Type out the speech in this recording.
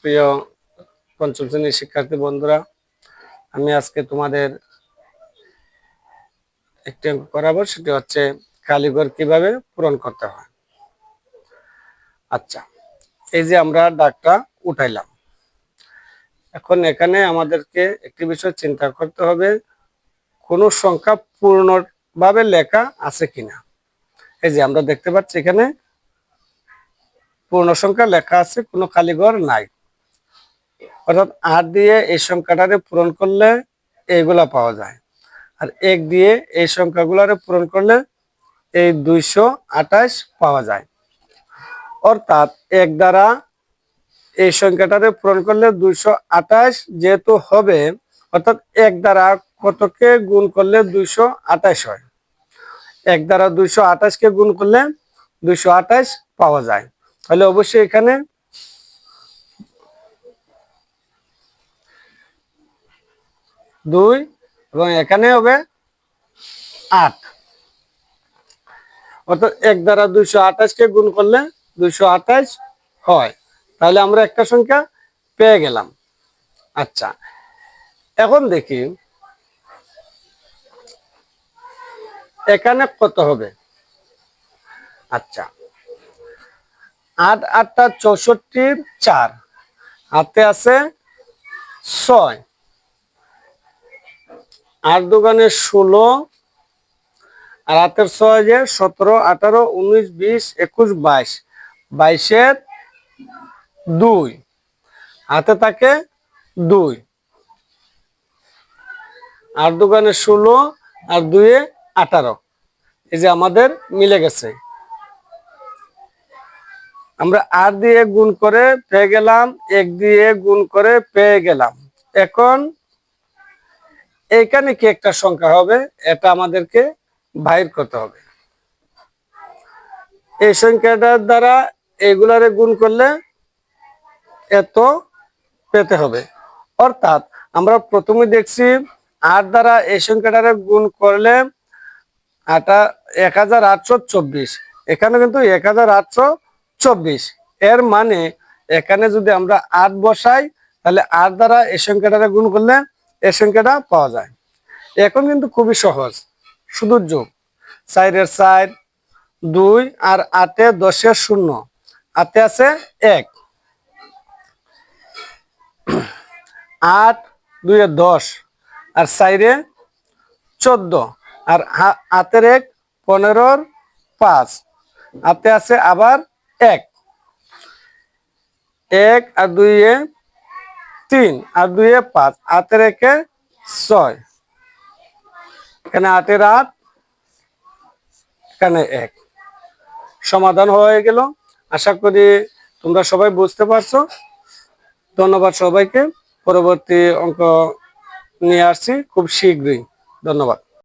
প্রিয় পঞ্চম শ্রেণীর শিক্ষার্থী বন্ধুরা, আমি আজকে তোমাদের একটি অঙ্ক করাবো। সেটি হচ্ছে কালীঘর কিভাবে পূরণ করতে হয়। আচ্ছা, এই যে আমরা দাগটা উঠাইলাম, এখন এখানে আমাদেরকে একটি বিষয় চিন্তা করতে হবে, কোনো সংখ্যা পূর্ণভাবে লেখা আছে কিনা। এই যে আমরা দেখতে পাচ্ছি এখানে পূর্ণ সংখ্যা লেখা আছে, কোনো কালীঘর নাই। অর্থাৎ 8 দিয়ে এই সংখ্যাটারে পূরণ করলে এইগুলা পাওয়া যায়, আর 1 দিয়ে এই সংখ্যাগুলারে পূরণ করলে এই 228 পাওয়া যায়। অর্থাৎ 1 দ্বারা এই সংখ্যাটারে পূরণ করলে 228 যেহেতু হবে, অর্থাৎ 1 দ্বারা কতকে গুণ করলে 228 হয়। 1 দ্বারা 228 কে গুণ করলে 228 পাওয়া যায়। তাহলে অবশ্যই এখানে 2 এবং এখানে হবে 8। অর্থাৎ 1 দ্বারা 228 কে গুণ করলে 228 হয়। তাহলে আমরা একটা সংখ্যা পেয়ে গেলাম। আচ্ছা, এখন দেখি এখানে কত হবে। আচ্ছা, 8 8টা 64, 4 হাতে আছে 6, 8 দুগুণে 16, আর হাতের 6 যে 17, 18, 19, 20, 21, 22, 22-এর 2 হাতে থাকে 2, 8 দুগুণে 16 আর 2-এ 18। এই যে আমাদের মিলে গেছে। আমরা 8 দিয়ে গুণ করে পেয়ে গেলাম, 1 দিয়ে গুণ করে পেয়ে গেলাম। এখন এইখানে কি একটা সংখ্যা হবে, এটা আমাদেরকে বাইর করতে হবে। এই সংখ্যাটার দ্বারা এগুলারে গুণ করলে এত পেতে হবে। অর্থাৎ আমরা প্রথমে দেখছি 8 দ্বারা এই সংখ্যাটারে গুণ করলে 1824, এখানে কিন্তু 1824। এর মানে এখানে যদি আমরা 8 বসাই, তাহলে 8 দ্বারা এই সংখ্যাটারে গুণ করলে এই সংখ্যাটা পাওয়া যায়। এখন কিন্তু খুবই সহজ, শুধু যোগ। 4 এর 4, 2 আর 8 এ 10 এর 0, হাতে আছে 1, 8 2 এ 10 আর 4 এ 14, আর হাতের 1 15-র 5, হাতে আছে আবার 1, 1 আর 2 এ 3 আর 2 এ 5, হাতের 1 এ 6, এখানে 8 এর 8, এখানে 1। সমাধান হয়ে গেল। আশা করি তোমরা সবাই বুঝতে পারছো। ধন্যবাদ সবাইকে। পরবর্তী অঙ্ক নিয়ে আসছি খুব শীঘ্রই। ধন্যবাদ।